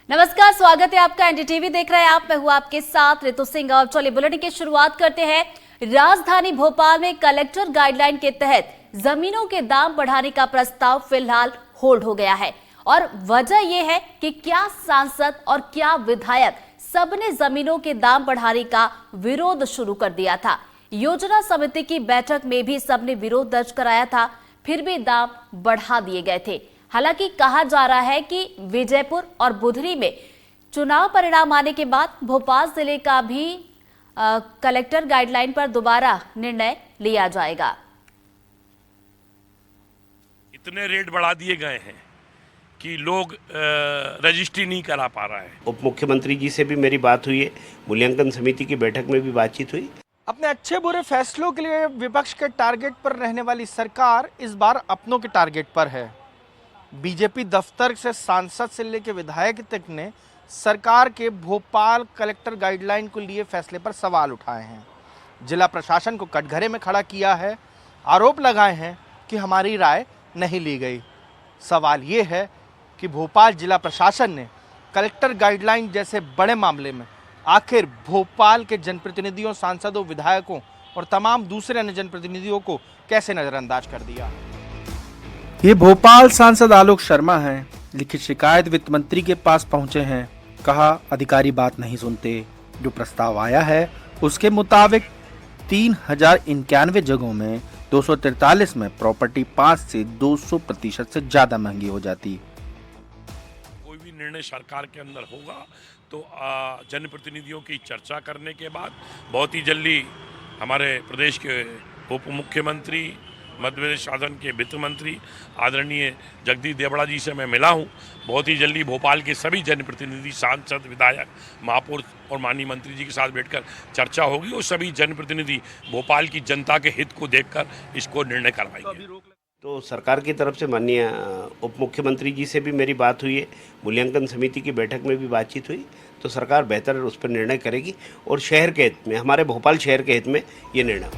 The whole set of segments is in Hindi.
नमस्कार, स्वागत है आपका। एनडीटीवी देख रहे हैं आप। मैं हूं आपके साथ ऋतु सिंह। और चलिए बुलेटिन की शुरुआत करते हैं। राजधानी भोपाल में कलेक्टर गाइडलाइन के तहत जमीनों के दाम बढ़ाने का प्रस्ताव फिलहाल होल्ड हो गया है और वजह यह है कि क्या सांसद और क्या विधायक सबने जमीनों के दाम बढ़ाने का विरोध शुरू कर दिया था। योजना समिति की बैठक में भी सबने विरोध दर्ज कराया था, फिर भी दाम बढ़ा दिए गए थे। हालांकि कहा जा रहा है कि विजयपुर और बुधनी में चुनाव परिणाम आने के बाद भोपाल जिले का भी कलेक्टर गाइडलाइन पर दोबारा निर्णय लिया जाएगा। इतने रेट बढ़ा दिए गए हैं कि लोग रजिस्ट्री नहीं करा पा रहा है। उप मुख्यमंत्री जी से भी मेरी बात हुई है, मूल्यांकन समिति की बैठक में भी बातचीत हुई। अपने अच्छे बुरे फैसलों के लिए विपक्ष के टारगेट पर रहने वाली सरकार इस बार अपनों के टारगेट पर है। बीजेपी दफ्तर से सांसद से लेकर विधायक तक ने सरकार के भोपाल कलेक्टर गाइडलाइन को लिए फैसले पर सवाल उठाए हैं। जिला प्रशासन को कटघरे में खड़ा किया है, आरोप लगाए हैं कि हमारी राय नहीं ली गई। सवाल ये है कि भोपाल जिला प्रशासन ने कलेक्टर गाइडलाइन जैसे बड़े मामले में आखिर भोपाल के जनप्रतिनिधियों, सांसदों, विधायकों और तमाम दूसरे अन्य जनप्रतिनिधियों को कैसे नजरअंदाज कर दिया। ये भोपाल सांसद आलोक शर्मा हैं। लिखित शिकायत वित्त मंत्री के पास पहुंचे हैं। कहा अधिकारी बात नहीं सुनते। जो प्रस्ताव आया है उसके मुताबिक 3091 जगहों में 243 में प्रॉपर्टी 5 से 200% से ज्यादा महंगी हो जाती। कोई भी निर्णय सरकार के अंदर होगा तो जनप्रतिनिधियों की चर्चा करने के बाद बहुत ही जल्दी हमारे प्रदेश के उप मुख्यमंत्री, मध्य प्रदेश शासन के वित्त मंत्री आदरणीय जगदीश देवड़ा जी से मैं मिला हूं। बहुत ही जल्दी भोपाल के सभी जनप्रतिनिधि, सांसद, विधायक, महापौर और माननीय मंत्री जी के साथ बैठकर चर्चा होगी और सभी जनप्रतिनिधि भोपाल की जनता के हित को देखकर इसको निर्णय करवाएंगे। तो सरकार की तरफ से माननीय उप मुख्यमंत्री जी से भी मेरी बात हुई है, मूल्यांकन समिति की बैठक में भी बातचीत हुई। तो सरकार बेहतर उस पर निर्णय करेगी और शहर के हित में, हमारे भोपाल शहर के हित में ये निर्णय।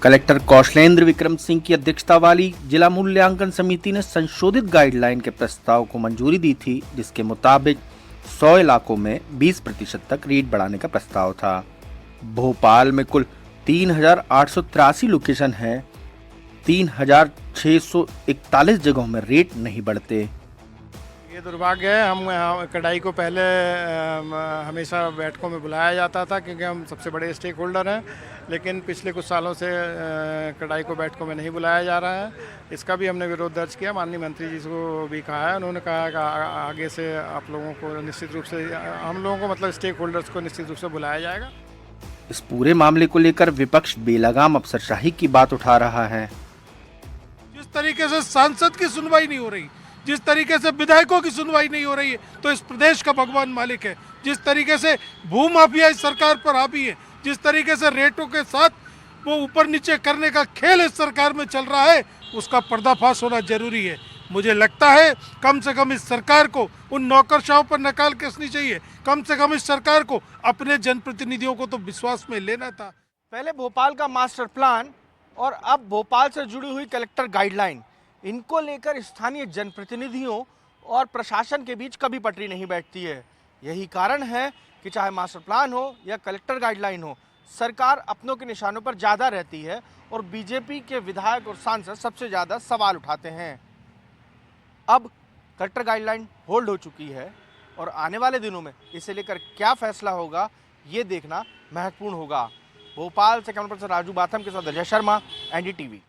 कलेक्टर कौशलेंद्र विक्रम सिंह की अध्यक्षता वाली जिला मूल्यांकन समिति ने संशोधित गाइडलाइन के प्रस्ताव को मंजूरी दी थी, जिसके मुताबिक 100 इलाकों में 20% तक रेट बढ़ाने का प्रस्ताव था। भोपाल में कुल 3883 लोकेशन हैं। 3641 जगहों में रेट नहीं बढ़ते। ये दुर्भाग्य है। हम कटाई को पहले हमेशा बैठकों में बुलाया जाता था क्योंकि हम सबसे बड़े स्टेक होल्डर हैं, लेकिन पिछले कुछ सालों से कटाई को बैठकों में नहीं बुलाया जा रहा है। इसका भी हमने विरोध दर्ज किया। माननीय मंत्री जी को भी कहा है, उन्होंने कहा कि आगे से आप लोगों को निश्चित रूप से, हम लोगों को मतलब स्टेक होल्डर्स को निश्चित रूप से बुलाया जाएगा। इस पूरे मामले को लेकर विपक्ष बेलगाम अफसरशाही की बात उठा रहा है। जिस तरीके से सांसद की सुनवाई नहीं हो रही, जिस तरीके से विधायकों की सुनवाई नहीं हो रही है, तो इस प्रदेश का भगवान मालिक है। जिस तरीके से भूमाफिया इस सरकार पर हावी है, जिस तरीके से रेटों के साथ वो ऊपर नीचे करने का खेल इस सरकार में चल रहा है, उसका पर्दाफाश होना जरूरी है। मुझे लगता है कम से कम इस सरकार को उन नौकरशाहों पर नकाल कसनी चाहिए। कम से कम इस सरकार को अपने जनप्रतिनिधियों को तो विश्वास में लेना था। पहले भोपाल का मास्टर प्लान और अब भोपाल से जुड़ी हुई कलेक्टर गाइडलाइन, इनको लेकर स्थानीय जनप्रतिनिधियों और प्रशासन के बीच कभी पटरी नहीं बैठती है। यही कारण है कि चाहे मास्टर प्लान हो या कलेक्टर गाइडलाइन हो, सरकार अपनों के निशानों पर ज़्यादा रहती है और बीजेपी के विधायक और सांसद सबसे ज़्यादा सवाल उठाते हैं। अब कलेक्टर गाइडलाइन होल्ड हो चुकी है और आने वाले दिनों में इसे लेकर क्या फैसला होगा, ये देखना महत्वपूर्ण होगा। भोपाल से कैमरा पर्सन राजू बाथम के साथ अजय शर्मा, एनडीटीवी।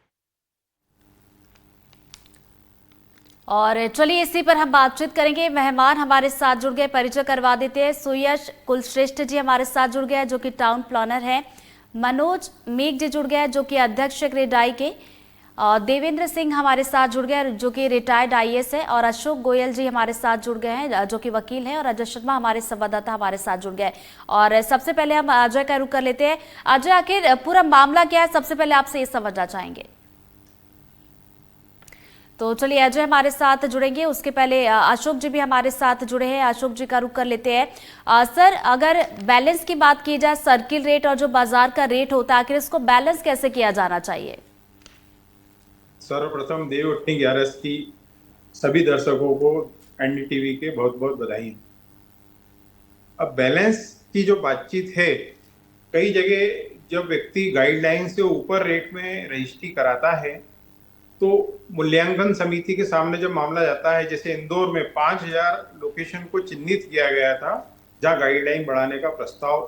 और चलिए इसी पर हम बातचीत करेंगे। मेहमान हमारे साथ जुड़ गए, परिचय करवा देते हैं। सुयश कुलश्रेष्ठ जी हमारे साथ जुड़ गए जो कि टाउन प्लानर हैं। मनोज मेघ जी जुड़ गए जो कि अध्यक्ष क्रेडाई के। देवेंद्र सिंह हमारे साथ जुड़ गए जो कि रिटायर्ड आईएएस है। और अशोक गोयल जी हमारे साथ जुड़ गए हैं जो कि वकील हैं। और अजय शर्मा हमारे संवाददाता हमारे साथ जुड़ गए। और सबसे पहले हम अजय का रुख कर लेते हैं। अजय, आखिर पूरा मामला क्या है, सबसे पहले आपसे ये समझना चाहेंगे। तो चलिए अजय हमारे साथ जुड़ेंगे, उसके पहले अशोक जी भी हमारे साथ जुड़े हैं। अशोक जी का रुख कर लेते हैं। सर, अगर बैलेंस की बात की जाए, सर्किल रेट और जो बाजार का रेट होता है, आखिर इसको बैलेंस कैसे किया जाना चाहिए? सर्वप्रथम देव उठनी 11 की सभी दर्शकों को एनडीटीवी के बहुत बहुत बधाई। अब बैलेंस की जो बातचीत है, कई जगह जब व्यक्ति गाइडलाइन से ऊपर रेट में रजिस्ट्री कराता है तो मूल्यांकन समिति के सामने जब मामला जाता है, जैसे इंदौर में 5000 लोकेशन को चिन्हित किया गया था जहां गाइडलाइन बढ़ाने का प्रस्ताव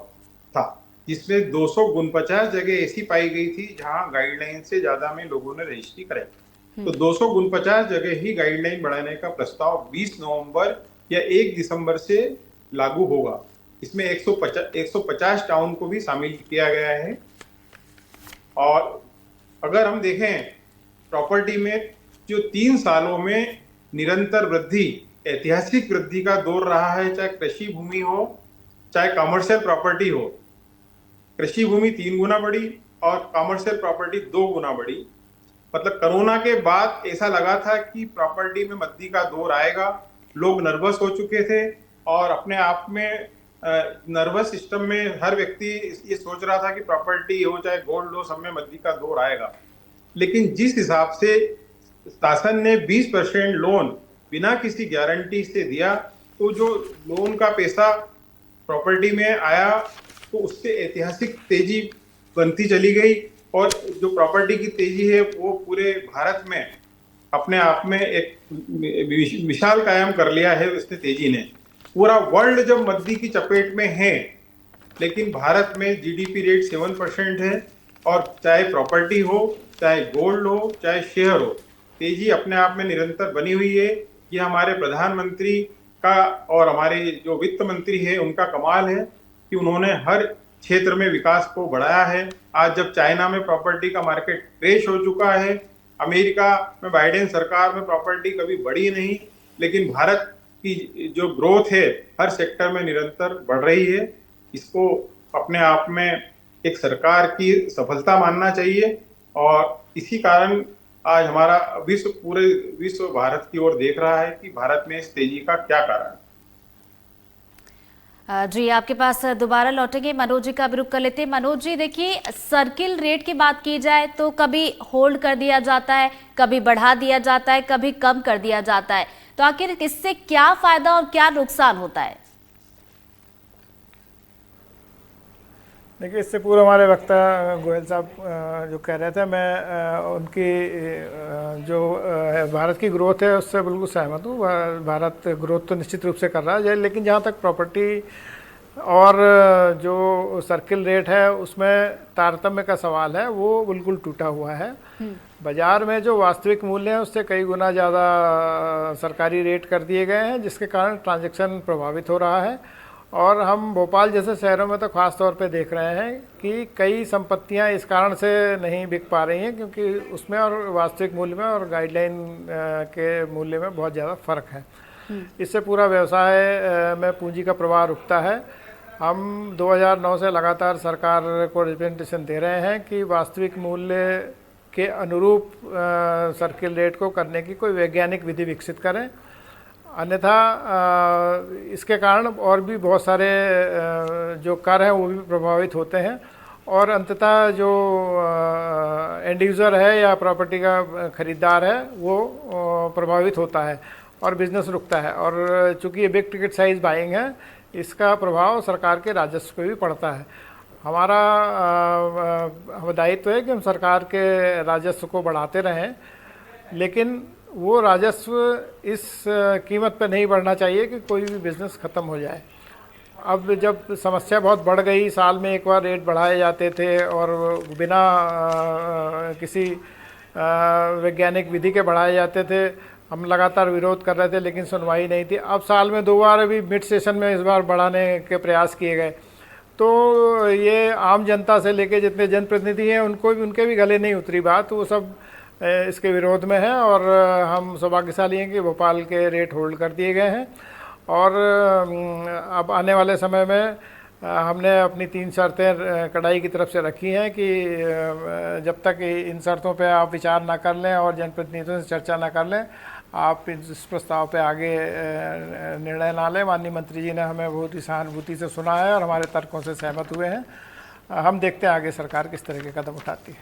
था, जिसमें 249 जगह ऐसी पाई गई थी जहां गाइडलाइन से ज्यादा में लोगों ने रजिस्ट्री कराई। तो 249 जगह ही गाइडलाइन बढ़ाने का प्रस्ताव 20 नवंबर या 1 दिसंबर से लागू होगा। इसमें 150 टाउन को भी शामिल किया गया है। और अगर हम देखें प्रॉपर्टी में जो 3 सालों में निरंतर वृद्धि, ऐतिहासिक वृद्धि का दौर रहा है, चाहे कृषि भूमि हो चाहे कमर्शियल प्रॉपर्टी हो। कृषि भूमि 3 गुना बढ़ी और कमर्शियल प्रॉपर्टी 2 गुना बढ़ी। मतलब कोरोना के बाद ऐसा लगा था कि प्रॉपर्टी में मंदी का दौर आएगा, लोग नर्वस हो चुके थे और अपने आप में नर्वस सिस्टम में हर व्यक्ति ये सोच रहा था कि प्रॉपर्टी हो चाहे गोल्ड हो, सब में मंदी का दौर आएगा। लेकिन जिस हिसाब से शासन ने 20% लोन बिना किसी गारंटी से दिया, तो जो लोन का पैसा प्रॉपर्टी में आया तो उससे ऐतिहासिक तेजी बनती चली गई और जो प्रॉपर्टी की तेजी है वो पूरे भारत में अपने आप में एक विशाल कायम कर लिया है उसने तेजी ने। पूरा वर्ल्ड जब मंदी की चपेट में है, लेकिन भारत में जीडीपी रेट 7% है और चाहे प्रॉपर्टी हो चाहे गोल्ड हो चाहे शेयर हो, तेजी अपने आप में निरंतर बनी हुई है। ये हमारे प्रधानमंत्री का और हमारे जो वित्त मंत्री है उनका कमाल है कि उन्होंने हर क्षेत्र में विकास को बढ़ाया है। आज जब चाइना में प्रॉपर्टी का मार्केट क्रैश हो चुका है, अमेरिका में बाइडेन सरकार में प्रॉपर्टी कभी बढ़ी नहीं, लेकिन भारत की जो ग्रोथ है हर सेक्टर में निरंतर बढ़ रही है। इसको अपने आप में एक सरकार की सफलता मानना चाहिए और इसी कारण आज हमारा पूरे विश्व भारत की ओर देख रहा है कि भारत में इस तेजी का क्या कारण है। जी, आपके पास दोबारा लौटेंगे। मनोज जी का भी रुख कर लेते हैं। मनोज जी, देखिए, सर्किल रेट की बात की जाए तो कभी होल्ड कर दिया जाता है, कभी बढ़ा दिया जाता है, कभी कम कर दिया जाता है, तो आखिर इससे क्या फायदा और क्या नुकसान होता है? देखिए, इससे पूर्व हमारे वक्ता गोयल साहब जो कह रहे थे, मैं उनकी जो भारत की ग्रोथ है उससे बिल्कुल सहमत हूँ। भारत ग्रोथ तो निश्चित रूप से कर रहा है, लेकिन जहाँ तक प्रॉपर्टी और जो सर्किल रेट है उसमें तारतम्य का सवाल है, वो बिल्कुल टूटा हुआ है। बाजार में जो वास्तविक मूल्य है उससे कई गुना ज़्यादा सरकारी रेट कर दिए गए हैं, जिसके कारण ट्रांजैक्शन प्रभावित हो रहा है। और हम भोपाल जैसे शहरों में तो ख़ास तौर पे देख रहे हैं कि कई संपत्तियां इस कारण से नहीं बिक पा रही हैं क्योंकि उसमें और वास्तविक मूल्य में और गाइडलाइन के मूल्य में बहुत ज़्यादा फ़र्क है। इससे पूरा व्यवसाय में पूंजी का प्रवाह रुकता है। हम 2009 से लगातार सरकार को रिप्रेजेंटेशन दे रहे हैं कि वास्तविक मूल्य के अनुरूप सर्किल रेट को करने की कोई वैज्ञानिक विधि विकसित करें, अन्यथा इसके कारण और भी बहुत सारे जो कर हैं वो भी प्रभावित होते हैं और अंततः जो एंड यूज़र है या प्रॉपर्टी का खरीदार है वो प्रभावित होता है और बिज़नेस रुकता है। और चूँकि ये बिग टिकट साइज़ बाइंग है, इसका प्रभाव सरकार के राजस्व पे भी पड़ता है। हमारा दायित्व है कि हम सरकार के राजस्व को बढ़ाते रहें, लेकिन वो राजस्व इस कीमत पे नहीं बढ़ना चाहिए कि कोई भी बिज़नेस ख़त्म हो जाए। अब जब समस्या बहुत बढ़ गई, साल में एक बार रेट बढ़ाए जाते थे और बिना किसी वैज्ञानिक विधि के बढ़ाए जाते थे, हम लगातार विरोध कर रहे थे लेकिन सुनवाई नहीं थी। अब साल में 2 बार अभी मिड सेशन में इस बार बढ़ाने के प्रयास किए गए, तो ये आम जनता से लेके जितने जनप्रतिनिधि हैं उनके भी गले नहीं उतरी बात, वो सब इसके विरोध में है। और हम सौभाग्यशाली हैं कि भोपाल के रेट होल्ड कर दिए गए हैं और अब आने वाले समय में हमने अपनी 3 शर्तें कड़ाई की तरफ से रखी हैं कि जब तक इन शर्तों पे आप विचार ना कर लें और जनप्रतिनिधियों से चर्चा ना कर लें, आप इस प्रस्ताव पे आगे निर्णय ना लें। माननीय मंत्री जी ने हमें बहुत ही सहानुभूति से सुना है और हमारे तर्कों से सहमत हुए हैं। हम देखते हैं आगे सरकार किस तरह के कदम उठाती है।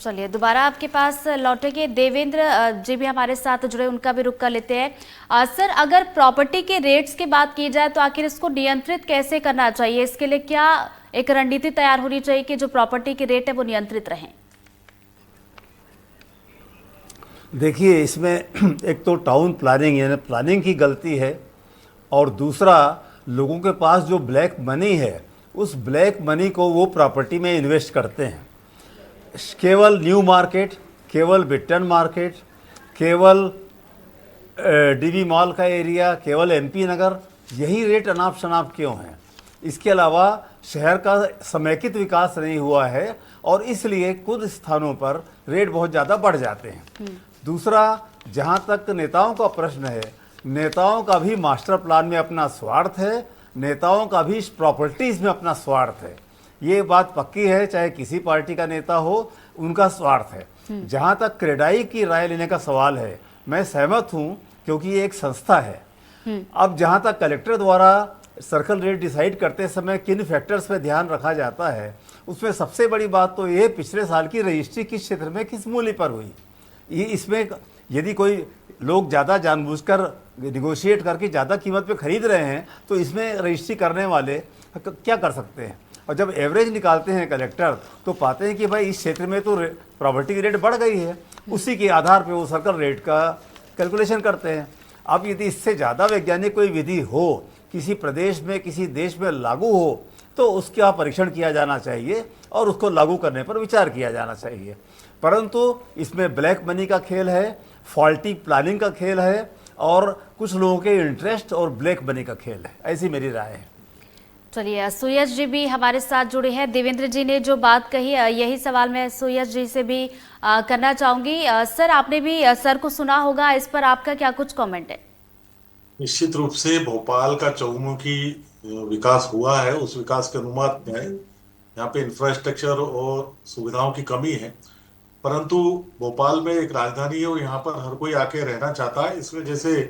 चलिए दोबारा आपके पास लौटेंगे। देवेंद्र जी भी हमारे साथ जुड़े, उनका भी रुख कर लेते हैं। सर, अगर प्रॉपर्टी के रेट्स की बात की जाए तो आखिर इसको नियंत्रित कैसे करना चाहिए? इसके लिए क्या एक रणनीति तैयार होनी चाहिए कि जो प्रॉपर्टी के रेट है वो नियंत्रित रहें? देखिए, इसमें एक तो टाउन प्लानिंग यानी प्लानिंग की गलती है, और दूसरा लोगों के पास जो ब्लैक मनी है उस ब्लैक मनी को वो प्रॉपर्टी में इन्वेस्ट करते हैं। केवल न्यू मार्केट, केवल बिट्टन मार्केट, केवल डीवी मॉल का एरिया, केवल एमपी नगर, यही रेट अनाप शनाप क्यों हैं? इसके अलावा शहर का समेकित विकास नहीं हुआ है और इसलिए कुछ स्थानों पर रेट बहुत ज़्यादा बढ़ जाते हैं। दूसरा, जहाँ तक नेताओं का प्रश्न है, नेताओं का भी मास्टर प्लान में अपना स्वार्थ है, नेताओं का भी प्रॉपर्टीज़ में अपना स्वार्थ है। ये बात पक्की है, चाहे किसी पार्टी का नेता हो, उनका स्वार्थ है। जहाँ तक क्रेडाई की राय लेने का सवाल है, मैं सहमत हूँ क्योंकि ये एक संस्था है। अब जहाँ तक कलेक्टर द्वारा सर्कल रेट डिसाइड करते समय किन फैक्टर्स पे ध्यान रखा जाता है, उसमें सबसे बड़ी बात तो ये पिछले साल की रजिस्ट्री किस क्षेत्र में किस मूल्य पर हुई। ये इसमें यदि कोई लोग ज़्यादा जानबूझकर निगोशिएट करके ज़्यादा कीमत पे खरीद रहे हैं तो इसमें रजिस्ट्री करने वाले क्या कर सकते हैं? और जब एवरेज निकालते हैं कलेक्टर तो पाते हैं कि भाई इस क्षेत्र में तो प्रॉपर्टी की रेट बढ़ गई है, उसी के आधार पे वो सर्कल रेट का कैलकुलेशन करते हैं। अब यदि इससे ज़्यादा वैज्ञानिक कोई विधि हो, किसी प्रदेश में किसी देश में लागू हो, तो उसका परीक्षण किया जाना चाहिए और उसको लागू करने पर विचार किया जाना चाहिए। परंतु इसमें ब्लैक मनी का खेल है, फॉल्टी प्लानिंग का खेल है और कुछ लोगों के इंटरेस्ट और ब्लैक मनी का खेल है, ऐसी मेरी राय है। चलिए, सुयश जी भी हमारे साथ जुड़े हैं। देवेंद्र जी ने जो बात कही, यही सवाल मैं सुयश जी से भी करना चाहूंगी। सर, आपने भी सर को सुना होगा, इस पर आपका क्या कुछ कमेंट है? निश्चित रूप से भोपाल का चहुमुखी विकास हुआ है, उस विकास के अनुमान में यहाँ पे इंफ्रास्ट्रक्चर और सुविधाओं की कमी है, परंतु भोपाल में एक राजधानी है और यहाँ पर हर कोई आके रहना चाहता है। इस वजह से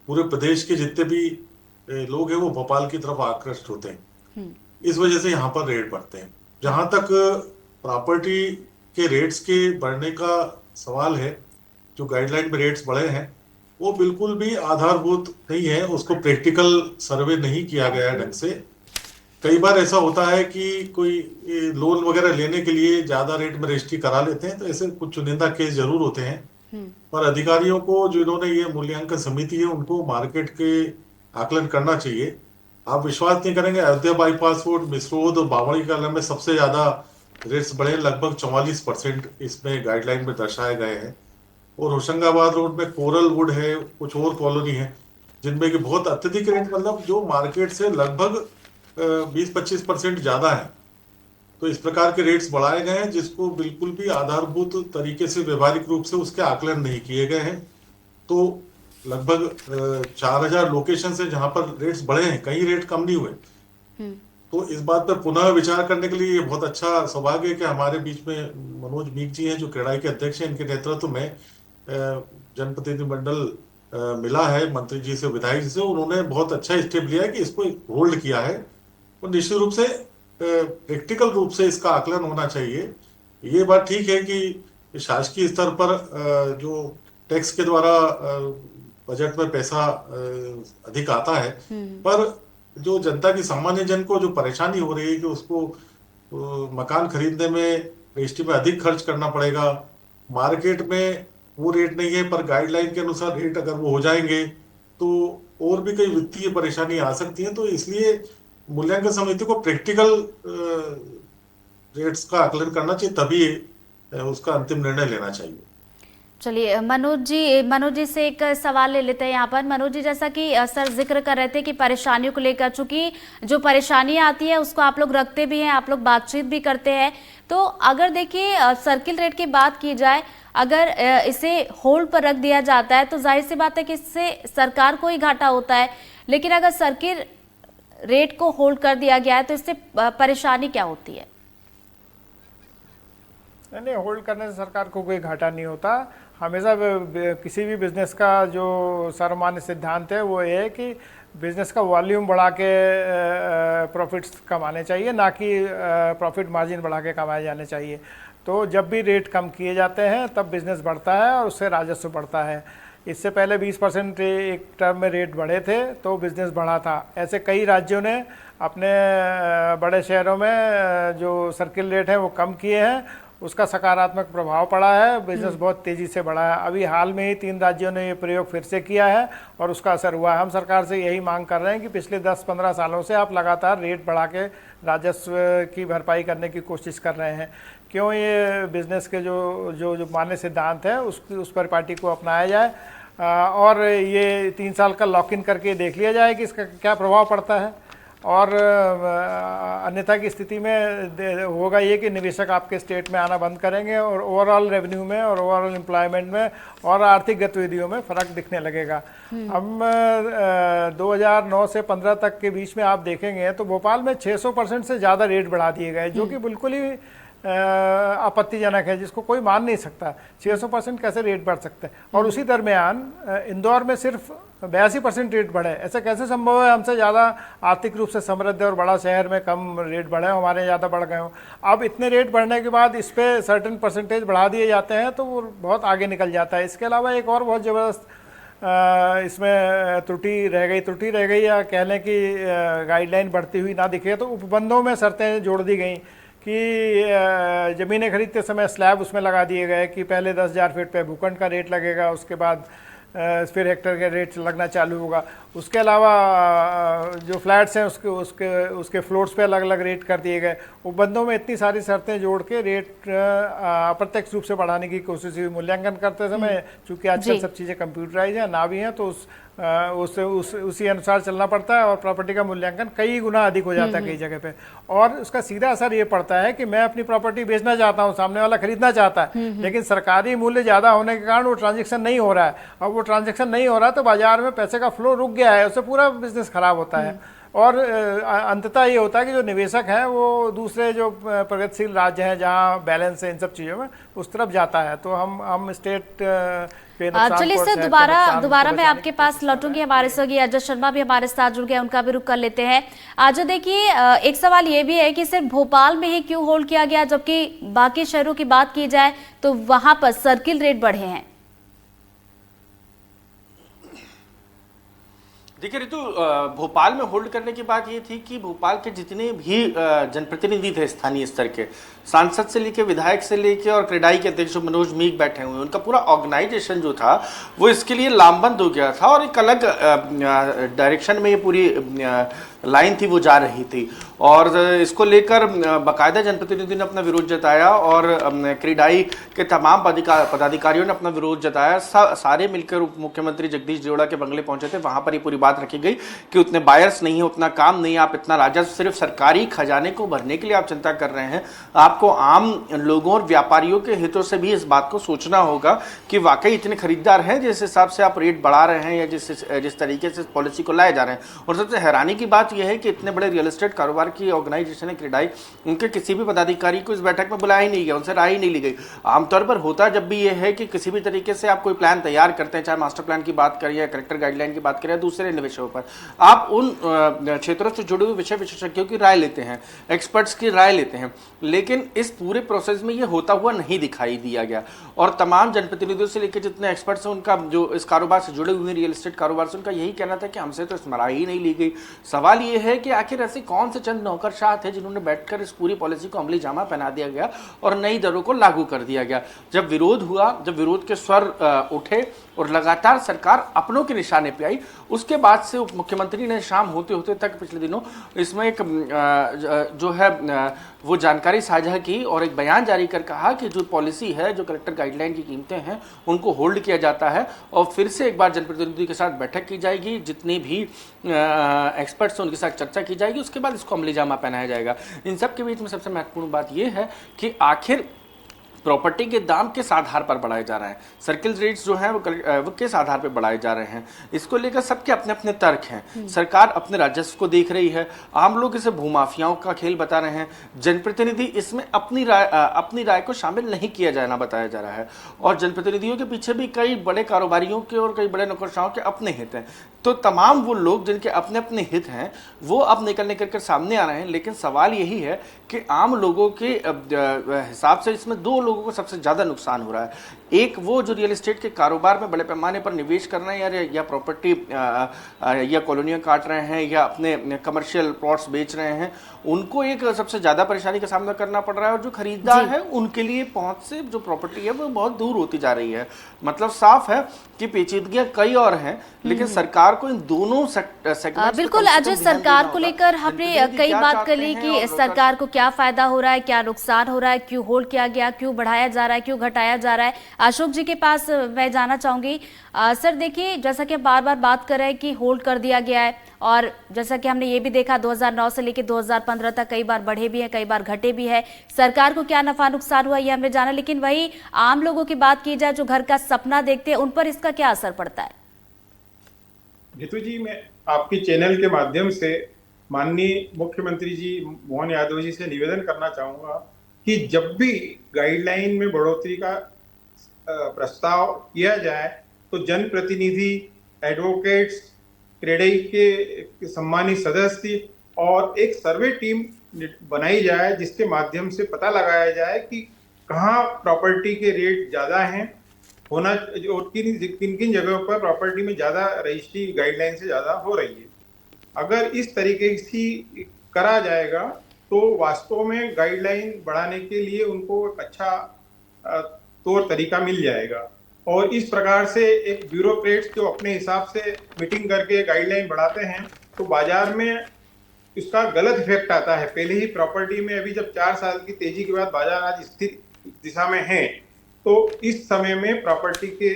पूरे प्रदेश के जितने भी लोग हैं वो भोपाल की तरफ आकृष्ट होते हैं। इस वजह से यहाँ पर रेट बढ़ते हैं। जहाँ तक प्रॉपर्टी के रेट्स के बढ़ने का सवाल है, जो गाइडलाइन में रेट्स बढ़े हैं वो बिल्कुल भी आधारभूत नहीं है, उसको प्रैक्टिकल सर्वे नहीं किया गया है ढंग से। कई बार ऐसा होता है कि कोई लोन वगैरह लेने के लिए ज्यादा रेट में रजिस्ट्री करा लेते हैं, तो ऐसे कुछ चुनिंदा केस जरूर होते हैं, पर अधिकारियों को जिन्होंने ये मूल्यांकन समिति है उनको मार्केट के आकलन करना चाहिए। आप विश्वास नहीं करेंगे, अयोध्या बाईपास रोड, मिसरोद और बावड़ी कला में सबसे ज्यादा रेट्स बढ़े, लगभग 44% इसमें गाइडलाइन में दर्शाए गए हैं। और होशंगाबाद रोड में कोरल वुड है, कुछ और कॉलोनी है जिनमें कि बहुत अत्यधिक रेट, मतलब जो मार्केट से लगभग 20-25% ज्यादा है। तो इस प्रकार के रेट्स बढ़ाए गए हैं जिसको बिल्कुल भी आधारभूत तरीके से व्यवहारिक रूप से उसके आकलन नहीं किए गए हैं। तो लगभग 4000 लोकेशन से जहां पर रेट्स बढ़े हैं, कहीं रेट कम नहीं हुए। तो इस बात पर पुनः विचार करने के लिए ये बहुत अच्छा सौभाग्य है कि हमारे बीच में मनोज मीक जी हैं जो क्रेडाई के अध्यक्ष हैं। इनके नेतृत्व में जनप्रतिनिधिमंडल मिला है मंत्री जी से, विधायक जी से, उन्होंने बहुत अच्छा स्टेप लिया है कि इसको होल्ड किया है। और निश्चित रूप से प्रैक्टिकल रूप से इसका आकलन होना चाहिए। ये बात ठीक है कि शासकीय स्तर पर जो टैक्स के द्वारा बजट में पैसा अधिक आता है, पर जो जनता की सामान्य जन को जो परेशानी हो रही है कि उसको मकान खरीदने में रजिस्ट्री में अधिक खर्च करना पड़ेगा, मार्केट में वो रेट नहीं है पर गाइडलाइन के अनुसार रेट अगर वो हो जाएंगे तो और भी कई वित्तीय परेशानी आ सकती हैं। तो इसलिए मूल्यांकन समिति को प्रैक्टिकल रेट्स का आकलन करना चाहिए, तभी उसका अंतिम निर्णय लेना चाहिए। चलिए, मनोज जी से एक सवाल ले लेते हैं यहाँ पर। मनोज जी, जैसा कि सर जिक्र कर रहे थे कि परेशानियों को लेकर, चूंकि जो परेशानियां आती है उसको आप लोग रखते भी हैं, आप लोग बातचीत भी करते हैं, तो अगर देखिए सर्किल रेट की बात की जाए, अगर इसे होल्ड पर रख दिया जाता है तो जाहिर सी बात है कि इससे सरकार को ही घाटा होता है, लेकिन अगर सर्किल रेट को होल्ड कर दिया गया है तो इससे परेशानी क्या होती है? नहीं, होल्ड करने से सरकार को कोई घाटा नहीं होता। हमेशा किसी भी बिजनेस का जो सर्वमान्य सिद्धांत है वो ये है कि बिजनेस का वॉल्यूम बढ़ा के प्रॉफिट्स कमाने चाहिए, ना कि प्रॉफिट मार्जिन बढ़ा के कमाए जाने चाहिए। तो जब भी रेट कम किए जाते हैं तब बिजनेस बढ़ता है और उससे राजस्व बढ़ता है। इससे पहले 20% एक टर्म में रेट बढ़े थे तो बिजनेस बढ़ा था। ऐसे कई राज्यों ने अपने बड़े शहरों में जो सर्किल रेट हैं वो कम किए हैं, उसका सकारात्मक प्रभाव पड़ा है, बिजनेस बहुत तेज़ी से बढ़ा है। अभी हाल में ही 3 राज्यों ने ये प्रयोग फिर से किया है और उसका असर हुआ है। हम सरकार से यही मांग कर रहे हैं कि पिछले 10-15 सालों से आप लगातार रेट बढ़ा के राजस्व की भरपाई करने की कोशिश कर रहे हैं। क्यों ये बिजनेस के जो मान्य सिद्धांत है उस पर पार्टी को अपनाया जाए और ये 3 साल का लॉक इन करके देख लिया जाए कि इसका क्या प्रभाव पड़ता है। और अन्यथा की स्थिति में होगा ये कि निवेशक आपके स्टेट में आना बंद करेंगे और ओवरऑल रेवेन्यू में और ओवरऑल एम्प्लॉयमेंट में और आर्थिक गतिविधियों में फ़र्क दिखने लगेगा। हम 2009 से 15 तक के बीच में आप देखेंगे तो भोपाल में 600% से ज़्यादा रेट बढ़ा दिए गए, जो कि बिल्कुल ही आपत्तिजनक है, जिसको कोई मान नहीं सकता। 600% कैसे रेट बढ़ सकते हैं? और उसी दरमियान इंदौर में सिर्फ 82% रेट बढ़े। ऐसा कैसे संभव है? हमसे ज़्यादा आर्थिक रूप से समृद्ध और बड़ा शहर में कम रेट बढ़े, हमारे ज़्यादा बढ़ गए हों। अब इतने रेट बढ़ने के बाद इस पर सर्टेन परसेंटेज बढ़ा दिए जाते हैं तो वो बहुत आगे निकल जाता है। इसके अलावा एक और बहुत ज़बरदस्त इसमें त्रुटि रह गई या कह लें कि गाइडलाइन बढ़ती हुई ना दिखे, तो उपबंधों में शर्तें जोड़ दी गई कि ज़मीनें खरीदते समय स्लैब उसमें लगा दिए गए कि पहले 10,000 फीट पे भूखंड का रेट लगेगा, उसके बाद फिर हेक्टर का रेट लगना चालू होगा। उसके अलावा जो फ्लैट्स हैं उसके फ्लोर्स पे अलग अलग रेट कर दिए गए। उपबंधों में इतनी सारी शर्तें जोड़ के रेट अप्रत्यक्ष रूप से बढ़ाने की कोशिश हुई। मूल्यांकन करते समय चूंकि आजकल सब चीज़ें कंप्यूटराइज हैं, ना भी हैं, तो उसी अनुसार चलना पड़ता है और प्रॉपर्टी का मूल्यांकन कई गुना अधिक हो जाता है कई जगह पे। और उसका सीधा असर ये पड़ता है कि मैं अपनी प्रॉपर्टी बेचना चाहता हूँ, सामने वाला खरीदना चाहता है, लेकिन सरकारी मूल्य ज़्यादा होने के कारण वो ट्रांजेक्शन नहीं हो रहा है। और वो ट्रांजेक्शन नहीं हो रहा तो बाजार में पैसे का फ्लो रुक गया है, उससे पूरा बिजनेस खराब होता है। और अंततः ये होता है कि जो निवेशक हैं वो दूसरे जो प्रगतिशील राज्य हैं जहाँ बैलेंस है इन सब चीज़ों में, उस तरफ जाता है। तो हम स्टेट चलिए सर, दोबारा मैं आपके पास लौटूंगी। हमारे सहयोगी अजय शर्मा भी हमारे साथ जुड़ गए, उनका भी रुख कर लेते हैं। आज देखिए, एक सवाल ये भी है कि सिर्फ भोपाल में ही क्यों होल्ड किया गया, जबकि बाकी शहरों की बात की जाए तो वहां पर सर्किल रेट बढ़े हैं। देखिए ऋतु, भोपाल में होल्ड करने की बात ये थी कि भोपाल के जितने भी जनप्रतिनिधि थे स्थानीय स्तर के, सांसद से लेके विधायक से लेके और क्रेडाई के अध्यक्ष मनोज मीक बैठे हुए, उनका पूरा ऑर्गेनाइजेशन जो था वो इसके लिए लामबंद हो गया था और एक अलग डायरेक्शन में ये पूरी लाइन थी वो जा रही थी। और इसको लेकर बाकायदा जनप्रतिनिधि ने अपना विरोध जताया और क्रेडाई के तमाम पदाधिकारियों ने अपना विरोध जताया। सारे मिलकर उप मुख्यमंत्री जगदीश देवड़ा के बंगले पहुंचे थे। वहां पर ये पूरी बात रखी गई कि उतने बायर्स नहीं है, उतना काम नहीं है, आप इतना राजस्व सिर्फ सरकारी खजाने को भरने के लिए आप चिंता कर रहे हैं। आपको आम लोगों और व्यापारियों के हितों से भी इस बात को सोचना होगा कि वाकई इतने खरीदार हैं जिस हिसाब से आप रेट बढ़ा रहे हैं या जिस तरीके से पॉलिसी को लाए जा रहे हैं। और सबसे हैरानी की बात यह है कि इतने बड़े रियल एस्टेट कारोबार की ऑर्गेनाइजेशन है क्रेडाई, उनके किसी भी पदाधिकारी को इस बैठक में बुलाया ही नहीं गया, उनसे राय ही नहीं ली गई। आमतौर पर होता जब भी यह है कि किसी भी तरीके से आप कोई प्लान तैयार करते हैं, चाहे मास्टर प्लान की बात करें या कलेक्टर गाइडलाइन की बात करें या दूसरे निवेशों पर, आप उन क्षेत्रों से जुड़े हुए विषय विशेषज्ञों की राय लेते हैं, एक्सपर्ट्स की राय लेते हैं। लेकिन इस पूरे प्रोसेस में ये होता हुआ नहीं दिखाई दिया गया। और तमाम जनप्रतिनिधियों से लेकर जितने एक्सपर्ट्स हैं, उनका जो इस कारोबार से जुड़े हुए रियल एस्टेट कारोबार से, उनका यही कहना था कि हमसे तो इसमें राय ही नहीं ली गई। सवाल ये है कि आखिर ऐसे कौन से चंद नौकरशाह थे जिन्होंने बैठकर इस पूरी पॉलिसी को अमली जामा पहना दिया गया और नई दरों को लागू कर दिया गया। जब विरोध हुआ, जब विरोध के स्वर उठे और लगातार सरकार अपनों के निशाने पे आई, उसके बाद से उप मुख्यमंत्री ने शाम होते होते तक पिछले दिनों इसमें एक जो है वो जानकारी साझा की और एक बयान जारी कर कहा कि जो पॉलिसी है, जो कलेक्टर गाइडलाइन की कीमतें हैं, उनको होल्ड किया जाता है और फिर से एक बार जनप्रतिनिधि के साथ बैठक की जाएगी, जितने भी एक्सपर्ट्स हैं उनके साथ चर्चा की जाएगी, उसके बाद इसको अमली जामा पहनाया जाएगा। इन सब के बीच में सबसे महत्वपूर्ण बात यह है कि आखिर प्रॉपर्टी के दाम किस आधार पर बढ़ाए जा रहे हैं, सर्किल रेट्स जो हैं वो किस आधार पर बढ़ाए जा रहे हैं, इसको लेकर सबके अपने अपने तर्क हैं। सरकार अपने राजस्व को देख रही है, आम लोग इसे भूमाफियाओं का खेल बता रहे हैं, जनप्रतिनिधि इसमें अपनी राय को शामिल नहीं किया जाना बताया जा रहा है, और जनप्रतिनिधियों के पीछे भी कई बड़े कारोबारियों के और कई बड़े नौकरशाहों के अपने हित हैं। तो तमाम वो लोग जिनके अपने अपने हित हैं वो अब निकल कर सामने आ रहे हैं। लेकिन सवाल यही है कि आम लोगों के हिसाब से इसमें दो लोगों को सबसे ज़्यादा नुकसान हो रहा है। एक वो जो रियल एस्टेट के कारोबार में बड़े पैमाने पर निवेश कर रहे हैं या प्रॉपर्टी या कॉलोनियाँ काट रहे हैं या अपने कमर्शियल प्लॉट्स बेच रहे हैं, उनको एक सबसे ज़्यादा परेशानी का सामना करना पड़ रहा है, और जो खरीदार है उनके लिए पहुंच से जो प्रॉपर्टी है वो बहुत दूर होती जा रही है। मतलब साफ है कि पेचीदगियां कई और हैं, लेकिन सरकार को इन दोनों सेगमेंट्स बिल्कुल अजय, सरकार को लेकर हमने कई बात कर ली कि सरकार को क्या फायदा हो रहा है, क्या नुकसान हो रहा है, क्यों होल्ड किया गया, क्यों बढ़ाया जा रहा है, क्यों घटाया जा रहा है। अशोक जी के पास मैं जाना चाहूंगी। सर देखिए, जैसा कि बार बार बात कर रहे हैं कि होल्ड कर दिया गया है, और जैसा कि हमने ये भी देखा 2009 से लेकर 2015 तक कई बार बढ़े भी हैं, कई बार घटे भी है। सरकार को क्या नफा नुकसान हुआ ये हमने जाना, लेकिन वही आम लोगों की बात की जाए जो घर का सपना देखते हैं, उन पर इसका क्या असर पड़ता है? जीतू जी, मैं आपके चैनल के माध्यम से माननीय मुख्यमंत्री जी मोहन यादव जी से निवेदन करना चाहूंगा कि जब भी गाइडलाइन में बढ़ोतरी का प्रस्ताव किया जाए तो जनप्रतिनिधि, एडवोकेट्स, क्रेडाई के सम्मानित सदस्य और एक सर्वे टीम बनाई जाए, जिसके माध्यम से पता लगाया जाए कि कहाँ प्रॉपर्टी के रेट ज़्यादा हैं होना और किन किन जगहों पर प्रॉपर्टी में ज़्यादा रजिस्ट्री गाइडलाइन से ज़्यादा हो रही है। अगर इस तरीके से करा जाएगा तो वास्तव में गाइडलाइन बढ़ाने के लिए उनको एक अच्छा तौर तरीका मिल जाएगा। और इस प्रकार से एक ब्यूरोक्रेट्स जो अपने हिसाब से मीटिंग करके गाइडलाइन बढ़ाते हैं तो बाजार में इसका गलत इफेक्ट आता है। पहले ही प्रॉपर्टी में अभी जब 4 साल की तेजी के बाद बाजार आज स्थिर दिशा में है, तो इस समय में प्रॉपर्टी के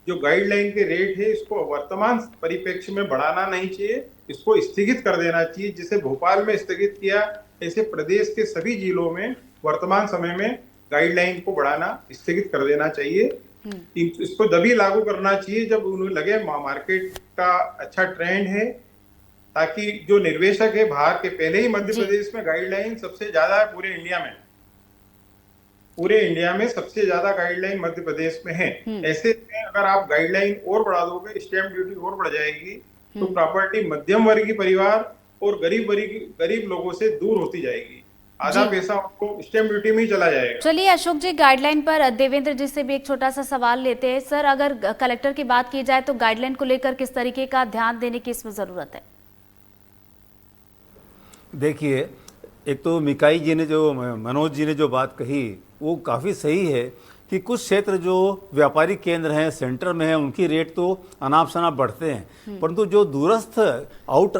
जो गाइडलाइन के रेट है इसको वर्तमान परिप्रेक्ष्य में बढ़ाना नहीं चाहिए, इसको स्थगित कर देना चाहिए। जिसे भोपाल में स्थगित किया, ऐसे प्रदेश के सभी जिलों में वर्तमान समय में गाइडलाइन को बढ़ाना स्थगित कर देना चाहिए। इसको तभी लागू करना चाहिए जब उन्हें लगे मार्केट का अच्छा ट्रेंड है, ताकि जो निर्वेशक है बाहर के, पहले ही मध्य प्रदेश में गाइडलाइन सबसे ज्यादा है पूरे इंडिया में सबसे ज्यादा गाइडलाइन मध्य प्रदेश में है। ऐसे में अगर आप गाइडलाइन और बढ़ा दोगे, स्टैंप ड्यूटी और बढ़ जाएगी, तो प्रॉपर्टी मध्यम वर्गीय परिवार और गरीब लोगों से दूर होती जाएगी। आधा पैसा आपको स्टैंप ड्यूटी में ही चला जाएगा। चलिए अशोक जी, गाइडलाइन पर देवेंद्र जी से भी एक छोटा सा सवाल लेते हैं। सर, अगर कलेक्टर की बात की जाए तो गाइडलाइन को लेकर किस तरीके का ध्यान देने की इसमें जरूरत है? देखिए, एक तो मिकाई जी ने जो, मनोज जी ने जो बात कही वो काफ़ी सही है कि कुछ क्षेत्र जो व्यापारिक केंद्र हैं, सेंटर में हैं, उनकी रेट तो अनाप शनाप बढ़ते हैं, परंतु जो दूरस्थ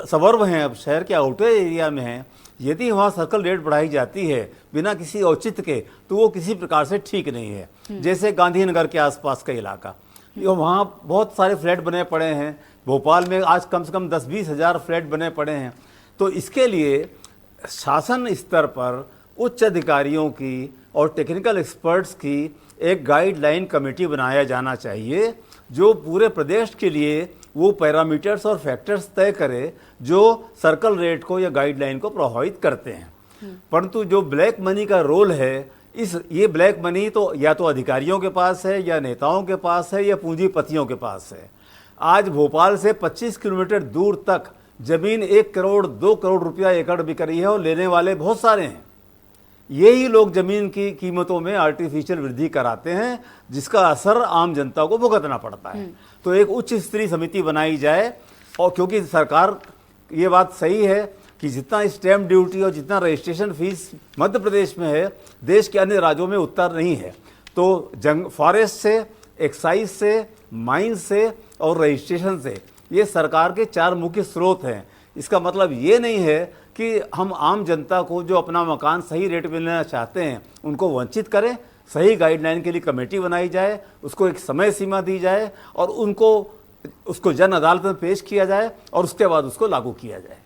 सबर्ब हैं, अब शहर के आउटर एरिया में हैं, यदि वहाँ सर्कल रेट बढ़ाई जाती है बिना किसी औचित्य के, तो वो किसी प्रकार से ठीक नहीं है। जैसे गांधीनगर के आसपास का इलाका, वहाँ बहुत सारे फ्लैट बने पड़े हैं। भोपाल में आज कम से कम 10-20 हज़ार फ्लैट बने पड़े हैं। तो इसके लिए शासन स्तर पर उच्च अधिकारियों की और टेक्निकल एक्सपर्ट्स की एक गाइडलाइन कमेटी बनाया जाना चाहिए, जो पूरे प्रदेश के लिए वो पैरामीटर्स और फैक्टर्स तय करे जो सर्कल रेट को या गाइडलाइन को प्रभावित करते हैं। परंतु जो ब्लैक मनी का रोल है, ये ब्लैक मनी तो या तो अधिकारियों के पास है, या नेताओं के पास है, या पूंजीपतियों के पास है। आज भोपाल से 25 किलोमीटर दूर तक जमीन 1 करोड़ 2 करोड़ रुपया एकड़ बिक रही है, और लेने वाले बहुत सारे हैं। यही लोग जमीन की कीमतों में आर्टिफिशियल वृद्धि कराते हैं, जिसका असर आम जनता को भुगतना पड़ता है। तो एक उच्च स्तरीय समिति बनाई जाए, और क्योंकि सरकार, ये बात सही है कि जितना स्टैंप ड्यूटी और जितना रजिस्ट्रेशन फीस मध्य प्रदेश में है, देश के अन्य राज्यों में उतना नहीं है। तो फॉरेस्ट से, एक्साइज से, माइन से और रजिस्ट्रेशन से, ये सरकार के 4 मुख्य स्रोत हैं। इसका मतलब ये नहीं है कि हम आम जनता को जो अपना मकान सही रेट में लेना चाहते हैं उनको वंचित करें। सही गाइडलाइन के लिए कमेटी बनाई जाए, उसको एक समय सीमा दी जाए, और उसको जन अदालत में पेश किया जाए, और उसके बाद उसको लागू किया जाए।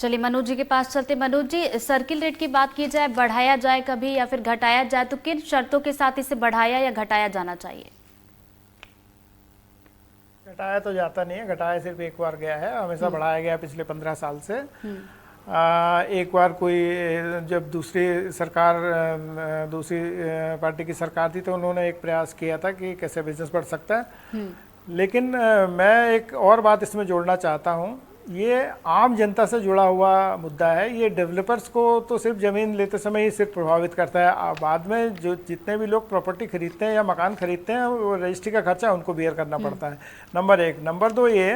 चलिए मनोज जी के पास चलते। मनोज जी, सर्किल रेट की बात की जाए, बढ़ाया जाए कभी या फिर घटाया जाए, तो किन शर्तों के साथ इसे बढ़ाया या घटाया जाना चाहिए? घटाया तो जाता नहीं है, घटाया सिर्फ एक बार गया है, हमेशा बढ़ाया गया पिछले 15 साल से। एक बार कोई जब दूसरी पार्टी की सरकार थी तो उन्होंने एक प्रयास किया था कि कैसे बिजनेस बढ़ सकता है। लेकिन मैं एक और बात इसमें जोड़ना चाहता हूँ, ये आम जनता से जुड़ा हुआ मुद्दा है। ये डेवलपर्स को तो सिर्फ ज़मीन लेते समय ही सिर्फ प्रभावित करता है, बाद में जो जितने भी लोग प्रॉपर्टी खरीदते हैं या मकान खरीदते हैं वो रजिस्ट्री का खर्चा उनको बेयर करना पड़ता है, नंबर 1। नंबर 2 ये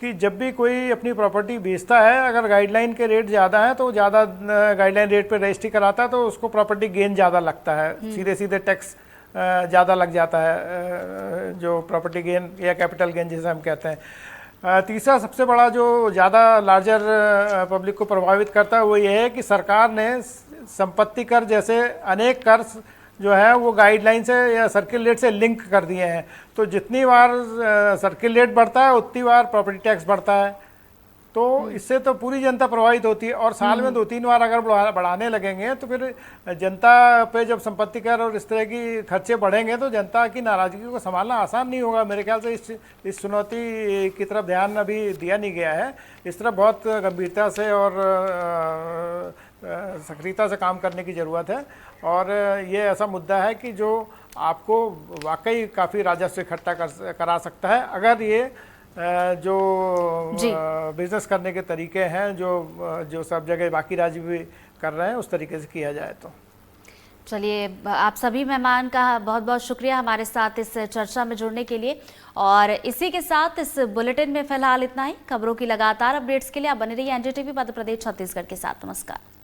कि जब भी कोई अपनी प्रॉपर्टी बेचता है, अगर गाइडलाइन के रेट ज़्यादा हैं तो ज़्यादा गाइडलाइन रेट पर रजिस्ट्री कराता है तो उसको प्रॉपर्टी गेन ज़्यादा लगता है, सीधे सीधे टैक्स ज़्यादा लग जाता है, जो प्रॉपर्टी गेन या कैपिटल गेन जिसे हम कहते हैं। तीसरा सबसे बड़ा जो ज़्यादा लार्जर पब्लिक को प्रभावित करता है वो ये है कि सरकार ने संपत्ति कर जैसे अनेक कर जो है वो गाइडलाइन से या सर्किल रेट से लिंक कर दिए हैं। तो जितनी बार सर्किल रेट बढ़ता है उतनी बार प्रॉपर्टी टैक्स बढ़ता है, तो इससे तो पूरी जनता प्रभावित होती है। और साल में 2-3 बार अगर बढ़ाने लगेंगे तो फिर जनता पे जब संपत्ति कर और इस तरह की खर्चे बढ़ेंगे तो जनता की नाराजगी को संभालना आसान नहीं होगा। मेरे ख्याल से इस चुनौती की तरफ ध्यान अभी दिया नहीं गया है। इस तरफ बहुत गंभीरता से और सक्रियता से काम करने की ज़रूरत है। और ये ऐसा मुद्दा है कि जो आपको वाकई काफ़ी राजस्व इकट्ठा करा सकता है अगर ये जो बिजनेस करने के तरीके हैं जो सब जगह बाकी राज्य भी कर रहे हैं उस तरीके से किया जाए तो। चलिए, आप सभी मेहमान का बहुत बहुत शुक्रिया हमारे साथ इस चर्चा में जुड़ने के लिए। और इसी के साथ इस बुलेटिन में फिलहाल इतना ही। खबरों की लगातार अपडेट्स के लिए आप बने रहिए एनडीटीवी मध्य प्रदेश छत्तीसगढ़ के साथ। नमस्कार।